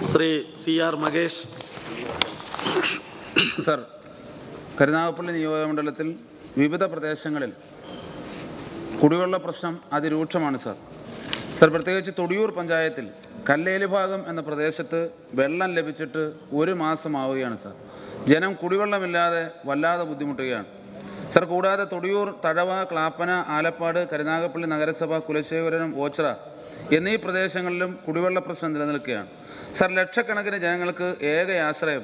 Shri CR Makesh. Sir, Karunagappally നിയോജകമണ്ഡലത്തിൽ വിവിധ പ്രദേശങ്ങളിൽ കുടിവെള്ള പ്രശ്നം അതിരൂക്ഷമാണ് സർ. പ്രത്യേകിച്ച് തൊടിയൂർ പഞ്ചായത്തിൽ കല്ലേലി ഭാഗം എന്ന പ്രദേശത്ത് വെള്ളം ലഭിച്ചിട്ട് ഒരു മാസമാവുകയാണ് സർ. ജനം കുടിവെള്ളമില്ലാതെ വല്ലാതെ ബുദ്ധിമുട്ടുകയാണ് സർ. കൂടാതെ തൊടിയൂർ, തഴവ, ക്ലാപ്പന, ആലപ്പാട്, കരുനാഗപ്പള്ളി നഗരസഭ, കുലശേഖരം, ഓച്ചിറ എന്നീ പ്രദേശങ്ങളിലും കുടിവെള്ള പ്രശ്നം നിലനിൽക്കുകയാണ് സർ. ലക്ഷക്കണക്കിന് ജനങ്ങൾക്ക് ഏക ആശ്രയം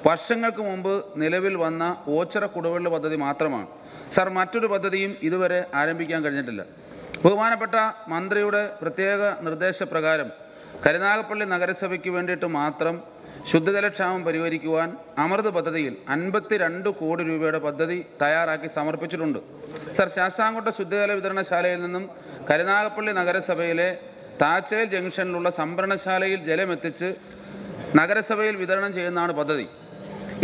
വർഷങ്ങൾക്ക് മുമ്പ് നിലവിൽ വന്ന ഓച്ചിറ കുടിവെള്ള പദ്ധതി മാത്രമാണ് സർ. മറ്റൊരു പദ്ധതിയും ഇതുവരെ ആരംഭിക്കാൻ കഴിഞ്ഞിട്ടില്ല. ബഹുമാനപ്പെട്ട മന്ത്രിയുടെ പ്രത്യേക നിർദ്ദേശപ്രകാരം കരുനാഗപ്പള്ളി നഗരസഭയ്ക്ക് വേണ്ടിയിട്ട് മാത്രം ശുദ്ധജലക്ഷാമം പരിഹരിക്കുവാൻ അമൃത് പദ്ധതിയിൽ 52 കോടി രൂപയുടെ പദ്ധതി തയ്യാറാക്കി സമർപ്പിച്ചിട്ടുണ്ട് സർ. ശാസ്താംകോട്ട ശുദ്ധജല വിതരണശാലയിൽ നിന്നും കരുനാഗപ്പള്ളി നഗരസഭയിലെ താച്ചേൽ ജംഗ്ഷനിലുള്ള സംഭരണശാലയിൽ ജലമെത്തിച്ച് നഗരസഭയിൽ വിതരണം ചെയ്യുന്നതാണ് പദ്ധതി.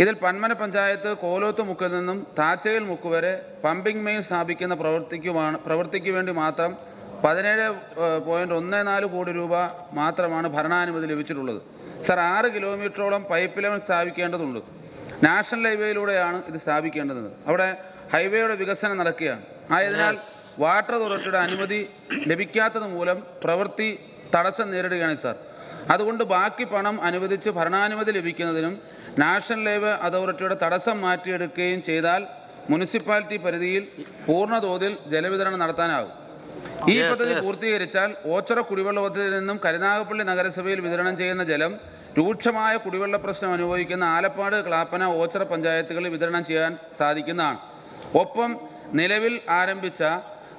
ഇതിൽ പന്മന പഞ്ചായത്ത് കോലോത്ത് മുക്കിൽ നിന്നും താച്ചയിൽ മുക്ക് വരെ പമ്പിംഗ് മെയിൻ സ്ഥാപിക്കുന്ന പ്രവൃത്തിക്ക് വേണ്ടി മാത്രം 17.14 കോടി രൂപ മാത്രമാണ് ഭരണാനുമതി ലഭിച്ചിട്ടുള്ളത് സർ. 6 കിലോമീറ്ററോളം പൈപ്പ് ലൈൻ സ്ഥാപിക്കേണ്ടതുണ്ട്. നാഷണൽ ഹൈവേയിലൂടെയാണ് ഇത് സ്ഥാപിക്കേണ്ടത്. അവിടെ ഹൈവേയുടെ വികസനം നടക്കുകയാണ്. ആയതിനാൽ വാട്ടർ അതോറിറ്റിയുടെ അനുമതി ലഭിക്കാത്തത് മൂലം പ്രവൃത്തി തടസ്സം നേരിടുകയാണ് സർ. അതുകൊണ്ട് ബാക്കി പണം അനുവദിച്ച് ഭരണാനുമതി ലഭിക്കുന്നതിനും നാഷണൽ ഹൈവേ അതോറിറ്റിയുടെ തടസ്സം മാറ്റിയെടുക്കുകയും ചെയ്താൽ മുനിസിപ്പാലിറ്റി പരിധിയിൽ പൂർണ്ണതോതിൽ ജലവിതരണം നടത്താനാകും. ഈ പദ്ധതി പൂർത്തീകരിച്ചാൽ ഓച്ചിറ കുടിവെള്ള പദ്ധതിയിൽ നിന്നും കരുനാഗപ്പള്ളി നഗരസഭയിൽ വിതരണം ചെയ്യുന്ന ജലം രൂക്ഷമായ കുടിവെള്ള പ്രശ്നം അനുഭവിക്കുന്ന ആലപ്പാട്, ക്ലാപ്പന, ഓച്ചിറ പഞ്ചായത്തുകളിൽ വിതരണം ചെയ്യാൻ സാധിക്കുന്നതാണ്. ഒപ്പം നിലവിൽ ആരംഭിച്ച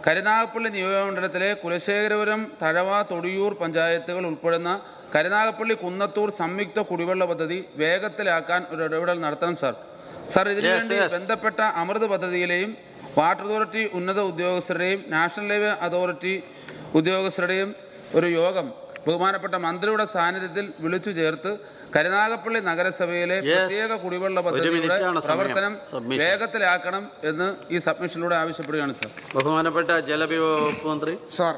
കരുനാഗപ്പള്ളി നിയോജകമണ്ഡലത്തിലെ കുലശേഖരപുരം, തഴവ, തൊടിയൂർ പഞ്ചായത്തുകൾ ഉൾപ്പെടുന്ന കരുനാഗപ്പള്ളി കുന്നത്തൂർ സംയുക്ത കുടിവെള്ള പദ്ധതി വേഗത്തിലാക്കാൻ ഒരു ഇടപെടൽ നടത്തണം സർ. ഇതിനുവേണ്ടി ബന്ധപ്പെട്ട അമൃത് പദ്ധതിയിലെയും വാട്ടർ അതോറിറ്റി ഉന്നത ഉദ്യോഗസ്ഥരുടെയും നാഷണൽ ഹൈവേ അതോറിറ്റി ഉദ്യോഗസ്ഥരുടെയും ഒരു യോഗം ബഹുമാനപ്പെട്ട മന്ത്രിയുടെ സാന്നിധ്യത്തിൽ വിളിച്ചു ചേർത്ത് കരുനാഗപ്പള്ളി നഗരസഭയിലെ പ്രത്യേക കുടിവെള്ള പദ്ധതിയുടെ പ്രവർത്തനം വേഗത്തിലാക്കണം എന്ന് ഈ സബ്മിഷനിലൂടെ ആവശ്യപ്പെടുകയാണ് സർ. ബഹുമാനപ്പെട്ട ജലവിഭവ വകുപ്പ് മന്ത്രി. സാർ,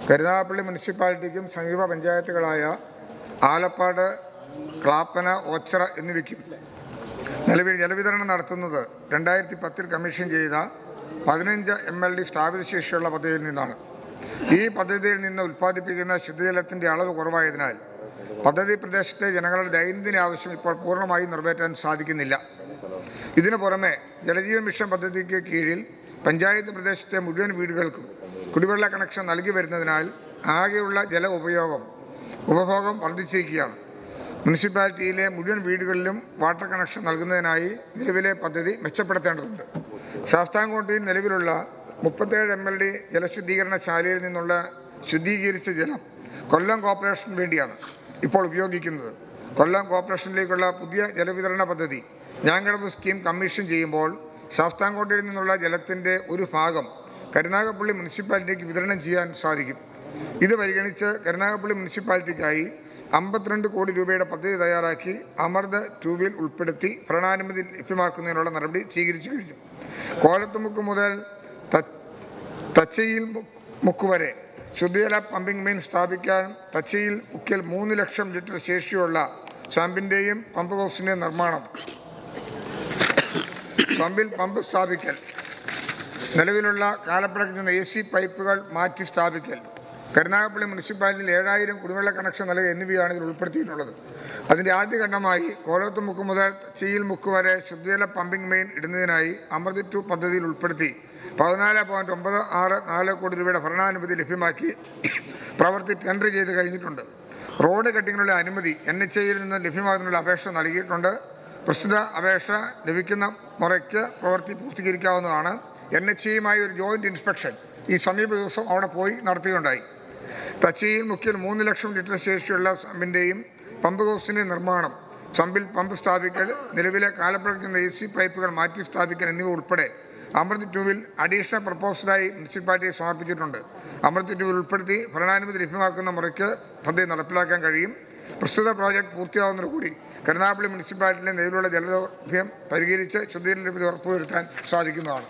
കരുനാഗപ്പള്ളി മുനിസിപ്പാലിറ്റിക്കും സമീപ പഞ്ചായത്തുകളായ ആലപ്പാട്, ക്ലാപ്പന, ഓച്ചിറ എന്നിവയ്ക്കും നിലവിൽ ജലവിതരണം നടത്തുന്നത് 2010 കമ്മീഷൻ ചെയ്ത 15 MLD സ്ഥാപിത ശേഷിയുള്ള പദ്ധതിയിൽ നിന്നാണ്. ഈ പദ്ധതിയിൽ നിന്ന് ഉൽപ്പാദിപ്പിക്കുന്ന ശുദ്ധജലത്തിൻ്റെ അളവ് കുറവായതിനാൽ പദ്ധതി പ്രദേശത്തെ ജനങ്ങളുടെ ദൈനംദിന ആവശ്യം ഇപ്പോൾ പൂർണ്ണമായും നിറവേറ്റാൻ സാധിക്കുന്നില്ല. ഇതിനു പുറമെ ജലജീവൻ മിഷൻ പദ്ധതിക്ക് കീഴിൽ പഞ്ചായത്ത് പ്രദേശത്തെ മുഴുവൻ വീടുകൾക്കും കുടിവെള്ള കണക്ഷൻ നൽകി വരുന്നതിനാൽ ആകെയുള്ള ജല ഉപഭോഗം വർദ്ധിച്ചിരിക്കുകയാണ്. മുനിസിപ്പാലിറ്റിയിലെ മുഴുവൻ വീടുകളിലും വാട്ടർ കണക്ഷൻ നൽകുന്നതിനായി നിലവിലെ പദ്ധതി മെച്ചപ്പെടുത്തേണ്ടതുണ്ട്. ശാസ്താംകോട്ടയിൽ നിലവിലുള്ള 37 MLD ജലശുദ്ധീകരണശാലയിൽ നിന്നുള്ള ശുദ്ധീകരിച്ച ജലം കൊല്ലം കോർപ്പറേഷന് വേണ്ടിയാണ് ഇപ്പോൾ ഉപയോഗിക്കുന്നത്. കൊല്ലം കോർപ്പറേഷനിലേക്കുള്ള പുതിയ ജലവിതരണ പദ്ധതി ഞാങ്കടവ് സ്കീം കമ്മീഷൻ ചെയ്യുമ്പോൾ ശാസ്താംകോട്ടയിൽ നിന്നുള്ള ജലത്തിൻ്റെ ഒരു ഭാഗം കരുനാഗപ്പള്ളി മുനിസിപ്പാലിറ്റിക്ക് വിതരണം ചെയ്യാൻ സാധിക്കും. ഇത് പരിഗണിച്ച് കരുനാഗപ്പള്ളി മുനിസിപ്പാലിറ്റിക്കായി 52 കോടി രൂപയുടെ പദ്ധതി തയ്യാറാക്കി അമൃത് 2-ൽ ഉൾപ്പെടുത്തി ഭരണാനുമതി ലഭ്യമാക്കുന്നതിനുള്ള നടപടി സ്വീകരിച്ചു കഴിഞ്ഞു. കോലത്തുമുക്ക് മുതൽ തച്ചയിൽ മുക്ക് വരെ ശുദ്ധജല പമ്പിംഗ് മെയിൻ സ്ഥാപിക്കാൻ തച്ചയിൽ മുക്കിൽ 3 ലക്ഷം ലിറ്റർ ശേഷിയുള്ള സമ്പിൻ്റെയും പമ്പ് ഹൗസിൻ്റെയും നിർമ്മാണം, സമ്പിൽ പമ്പ് സ്ഥാപിക്കൽ, നിലവിലുള്ള കാലപ്പഴക്കുന്ന AC പൈപ്പുകൾ മാറ്റി സ്ഥാപിക്കൽ, കരുനാഗപ്പള്ളി മുനിസിപ്പാലിറ്റിയിൽ 7000 കുടിവെള്ള കണക്ഷൻ നൽകുക എന്നിവയാണ് ഇതിൽ ഉൾപ്പെടുത്തിയിട്ടുള്ളത്. അതിൻ്റെ ആദ്യഘട്ടമായി കോലത്ത് മുക്ക് മുതൽ തച്ചയിൽ മുക്ക് വരെ ശുദ്ധജല പമ്പിംഗ് മെയിൻ ഇടുന്നതിനായി അമൃത് 2 പദ്ധതിയിൽ ഉൾപ്പെടുത്തി 14.96 കോടി രൂപയുടെ ഭരണാനുമതി ലഭ്യമാക്കി പ്രവൃത്തി ടെൻഡർ ചെയ്ത് കഴിഞ്ഞിട്ടുണ്ട്. റോഡ് കട്ടിങ്ങിനുള്ള അനുമതി NHAയിൽ നിന്ന് ലഭ്യമാകുന്നതിനുള്ള അപേക്ഷ നൽകിയിട്ടുണ്ട്. പ്രസ്തുത അപേക്ഷ ലഭിക്കുന്ന മുറയ്ക്ക് പ്രവൃത്തി പൂർത്തീകരിക്കാവുന്നതാണ്. NHAയുമായി ഒരു ജോയിൻറ്റ് ഇൻസ്പെക്ഷൻ ഈ സമീപ ദിവസം അവിടെ പോയി നടത്തുകയുണ്ടായി. തച്ചയിൽ മുക്കിൽ 3 ലക്ഷം ലിറ്റർ ശേഷിയുള്ള സമ്പിൻ്റെയും പമ്പ് ഹൗസിൻ്റെയും നിർമ്മാണം, സമ്പിൽ പമ്പ് സ്ഥാപിക്കൽ, നിലവിലെ കാലപ്പഴക്കുന്ന AC പൈപ്പുകൾ മാറ്റി സ്ഥാപിക്കൽ എന്നിവ ഉൾപ്പെടെ അമൃത് 2-ൽ അഡീഷണൽ പ്രപ്പോസലായി മുനിസിപ്പാലിറ്റിയെ സമർപ്പിച്ചിട്ടുണ്ട്. അമൃത് 2-ൽ ഉൾപ്പെടുത്തി ഭരണാനുമതി ലഭ്യമാക്കുന്ന മുറയ്ക്ക് പദ്ധതി നടപ്പിലാക്കാൻ കഴിയും. പ്രസ്തുത പ്രോജക്റ്റ് പൂർത്തിയാവുന്നതോടുകൂടി കരുനാഗപ്പള്ളി മുനിസിപ്പാലിറ്റിയിലെ നിലവിലുള്ള ജലദൗർലഭ്യം പരിഹരിച്ച് ശുദ്ധജല ലഭ്യത ഉറപ്പുവരുത്താൻ സാധിക്കുന്നതാണ്.